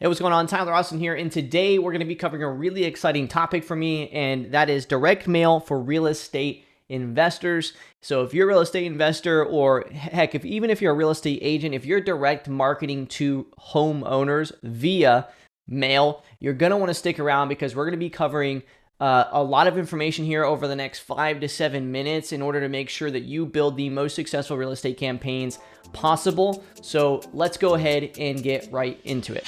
Hey, what's going on? Tyler Austin here, and today we're going to be covering a really exciting topic for me, and that is direct mail for real estate investors. So if you're a real estate investor, or heck, even if you're a real estate agent, if you're direct marketing to homeowners via mail, you're going to want to stick around because we're going to be covering a lot of information here over the next 5 to 7 minutes in order to make sure that you build the most successful real estate campaigns possible. So let's go ahead and get right into it.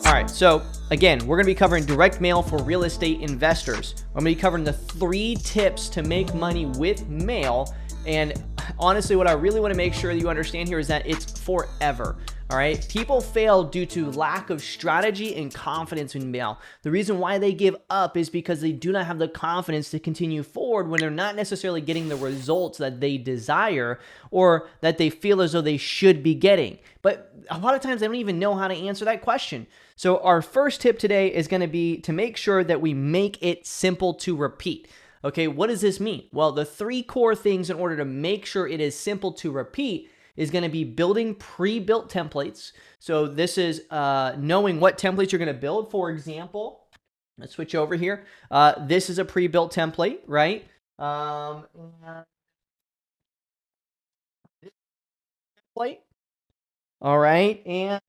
All right, so again, we're going to be covering direct mail for real estate investors. I'm going to be covering the 3 tips to make money with mail. And honestly, what I really want to make sure that you understand here is that it's forever. All right. People fail due to lack of strategy and confidence in mail. The reason why they give up is because they do not have the confidence to continue forward when they're not necessarily getting the results that they desire or that they feel as though they should be getting. But a lot of times they don't even know how to answer that question. So our first tip today is going to be to make sure that we make it simple to repeat. Okay, what does this mean? Well, the 3 core things in order to make sure it is simple to repeat is going to be building pre-built templates. So this is knowing what templates you're going to build. For example, let's switch over here. This is a pre-built template, right? Template. All right, and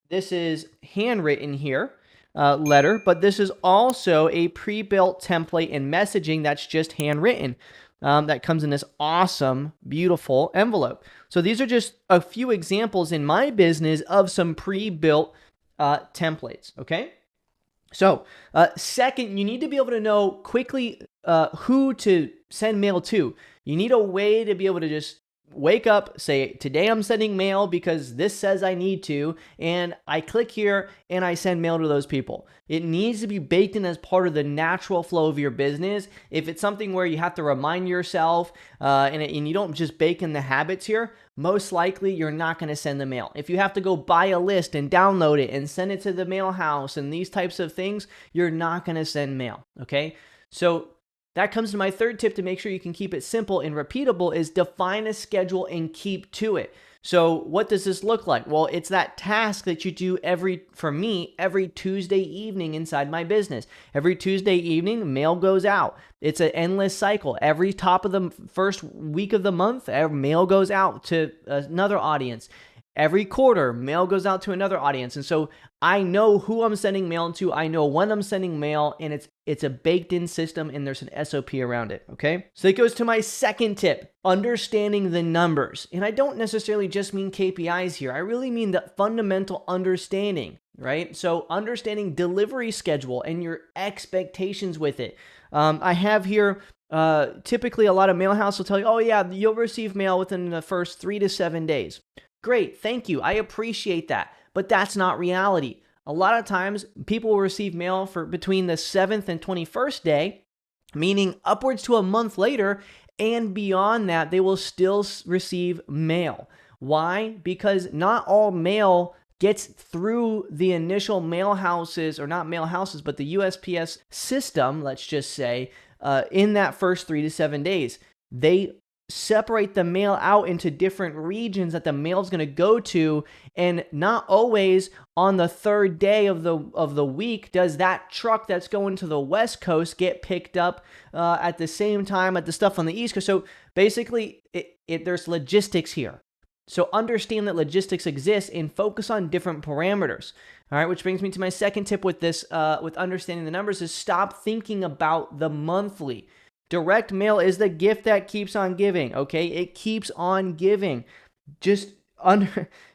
this is handwritten here. Letter, but this is also a pre-built template and messaging that's just handwritten. That comes in this awesome, beautiful envelope. So these are just a few examples in my business of some pre-built templates, okay? So second, you need to be able to know quickly who to send mail to. You need a way to be able to just wake up, say, today I'm sending mail because this says I need to, and I click here and I send mail to those people. It needs to be baked in as part of the natural flow of your business. If it's something where you have to remind yourself and you don't just bake in the habits here, most likely you're not going to send the mail. If you have to go buy a list and download it and send it to the mail house and these types of things, you're not going to send mail, okay? So that comes to my third tip to make sure you can keep it simple and repeatable is define a schedule and keep to it. So what does this look like? Well, it's that task that you do every Tuesday evening inside my business. Every Tuesday evening, mail goes out. It's an endless cycle. Every top of the first week of the month, mail goes out to another audience. Every quarter, mail goes out to another audience. And so I know who I'm sending mail to. I know when I'm sending mail, and it's a baked-in system, and there's an SOP around it, okay? So that goes to my second tip, understanding the numbers. And I don't necessarily just mean KPIs here. I really mean the fundamental understanding, right? So understanding delivery schedule and your expectations with it. I have here typically a lot of mail houses will tell you, oh yeah, you'll receive mail within the first 3 to 7 days. Great, thank you. I appreciate that. But that's not reality. A lot of times, people will receive mail for between the 7th and 21st day, meaning upwards to a month later, and beyond that, they will still receive mail. Why? Because not all mail gets through the initial mail houses, or not mail houses, but the USPS system, let's just say, in that first 3 to 7 days. They separate the mail out into different regions that the mail is going to go to, and not always on the 3rd day of the week does that truck that's going to the West Coast get picked up at the same time at the stuff on the East Coast. So basically, there's logistics here. So understand that logistics exists and focus on different parameters. All right, which brings me to my second tip with this, with understanding the numbers, is stop thinking about the monthly. Direct mail is the gift that keeps on giving, okay? It keeps on giving.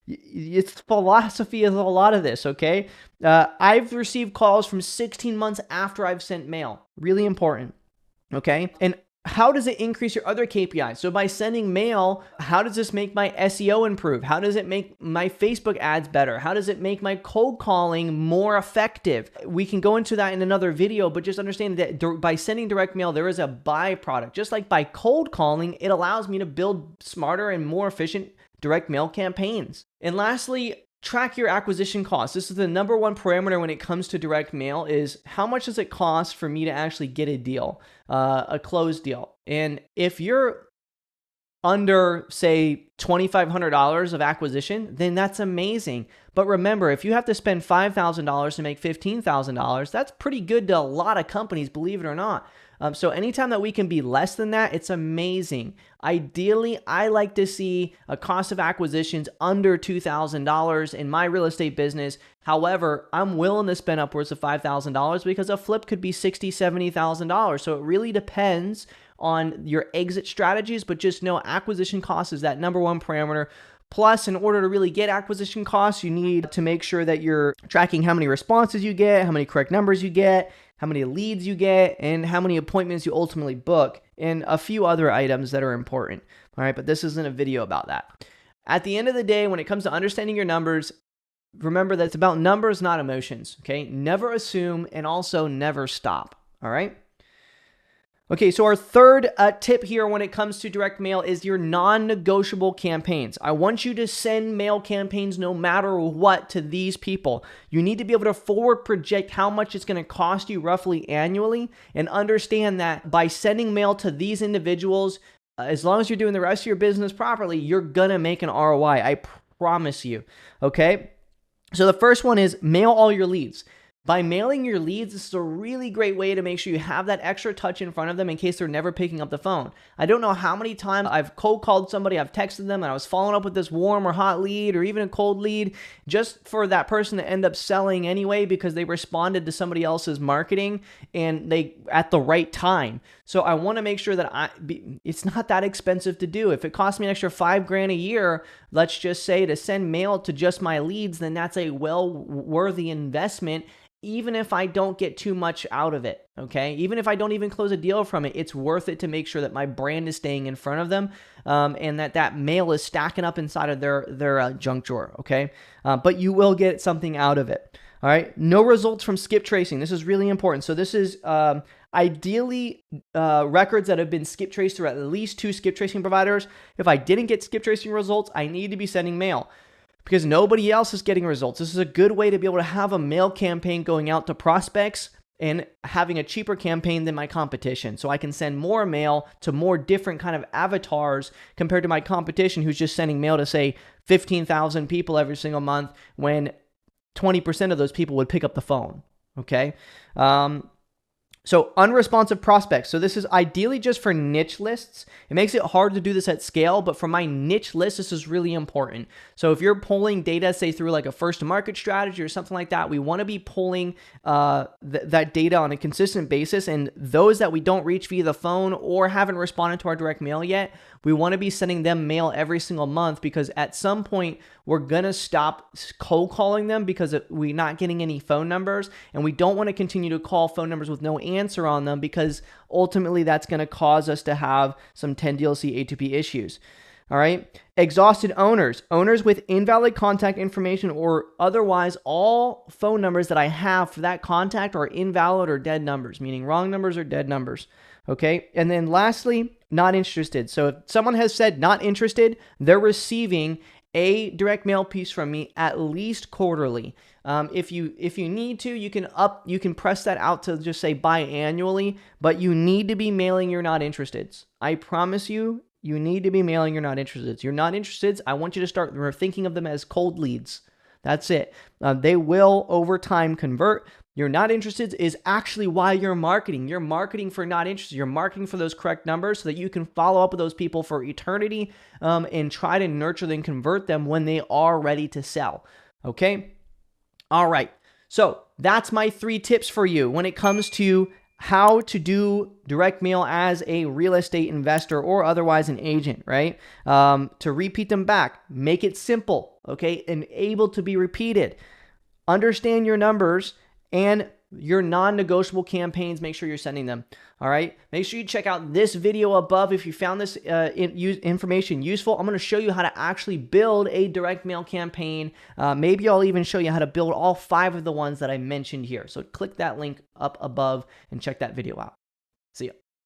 Its philosophy is a lot of this, okay? I've received calls from 16 months after I've sent mail. Really important, okay? And how does it increase your other KPIs? So by sending mail, how does this make my SEO improve? How does it make my Facebook ads better? How does it make my cold calling more effective? We can go into that in another video, but just understand that by sending direct mail, there is a byproduct. Just like by cold calling, it allows me to build smarter and more efficient direct mail campaigns. And lastly, track your acquisition costs. This is the number one parameter when it comes to direct mail is how much does it cost for me to actually get a deal, a closed deal. And if you're under, say, $2,500 of acquisition, then that's amazing. But remember, if you have to spend $5,000 to make $15,000, that's pretty good to a lot of companies, believe it or not. So anytime that we can be less than that, it's amazing. Ideally, I like to see a cost of acquisitions under $2,000 in my real estate business. However, I'm willing to spend upwards of $5,000 because a flip could be $60,000, $70,000. So it really depends on your exit strategies, but just know acquisition cost is that number one parameter. Plus, in order to really get acquisition costs, you need to make sure that you're tracking how many responses you get, how many correct numbers you get, how many leads you get, and how many appointments you ultimately book, and a few other items that are important. All right, but this isn't a video about that. At the end of the day, when it comes to understanding your numbers, remember that it's about numbers, not emotions, okay? Never assume, and also never stop, all right? Okay, so our third tip here when it comes to direct mail is your non-negotiable campaigns. I want you to send mail campaigns no matter what to these people. You need to be able to forward project how much it's going to cost you roughly annually and understand that by sending mail to these individuals, as long as you're doing the rest of your business properly, you're going to make an ROI. I promise you, okay? So the first one is mail all your leads. By mailing your leads, this is a really great way to make sure you have that extra touch in front of them in case they're never picking up the phone. I don't know how many times I've cold called somebody, I've texted them, and I was following up with this warm or hot lead or even a cold lead just for that person to end up selling anyway because they responded to somebody else's marketing and they at the right time. So I want to make sure that it's not that expensive to do. If it costs me an extra $5,000 a year, let's just say to send mail to just my leads, then that's a well-worthy investment. Even if I don't get too much out of it, okay? Even if I don't even close a deal from it, it's worth it to make sure that my brand is staying in front of them and that mail is stacking up inside of their junk drawer, okay? But you will get something out of it, all right? No results from skip tracing. This is really important. So this is ideally records that have been skip traced through at least 2 skip tracing providers. If I didn't get skip tracing results, I need to be sending mail, because nobody else is getting results. This is a good way to be able to have a mail campaign going out to prospects and having a cheaper campaign than my competition. So I can send more mail to more different kind of avatars compared to my competition who's just sending mail to, say, 15,000 people every single month when 20% of those people would pick up the phone, okay? So unresponsive prospects. So this is ideally just for niche lists. It makes it hard to do this at scale, but for my niche list, this is really important. So if you're pulling data, say through like a first to market strategy or something like that, we want to be pulling that data on a consistent basis. And those that we don't reach via the phone or haven't responded to our direct mail yet, we want to be sending them mail every single month, because at some point we're going to stop cold calling them because we're not getting any phone numbers, and we don't want to continue to call phone numbers with no answer on them, because ultimately that's going to cause us to have some 10DLC A2P issues. All right. Exhausted owners with invalid contact information or otherwise all phone numbers that I have for that contact are invalid or dead numbers, meaning wrong numbers or dead numbers. Okay. And then lastly, not interested. So if someone has said not interested, they're receiving a direct mail piece from me at least quarterly. If you need to, you can press that out to just say biannually, but you need to be mailing your not interesteds. I promise you, you need to be mailing your not interesteds. Your not interesteds, I want you to start thinking of them as cold leads. That's it. They will over time convert. Your not interested is actually why you're marketing. You're marketing for not interested. You're marketing for those correct numbers so that you can follow up with those people for eternity and try to nurture them, convert them when they are ready to sell. Okay? All right. So that's my 3 tips for you when it comes to how to do direct mail as a real estate investor or otherwise an agent, right? To repeat them back, make it simple, okay? And able to be repeated. Understand your numbers and your non-negotiable campaigns. Make sure you're sending them. All right. Make sure you check out this video above if you found this information useful. I'm going to show you how to actually build a direct mail campaign. Maybe I'll even show you how to build all 5 of the ones that I mentioned here. So click that link up above and check that video out. See ya.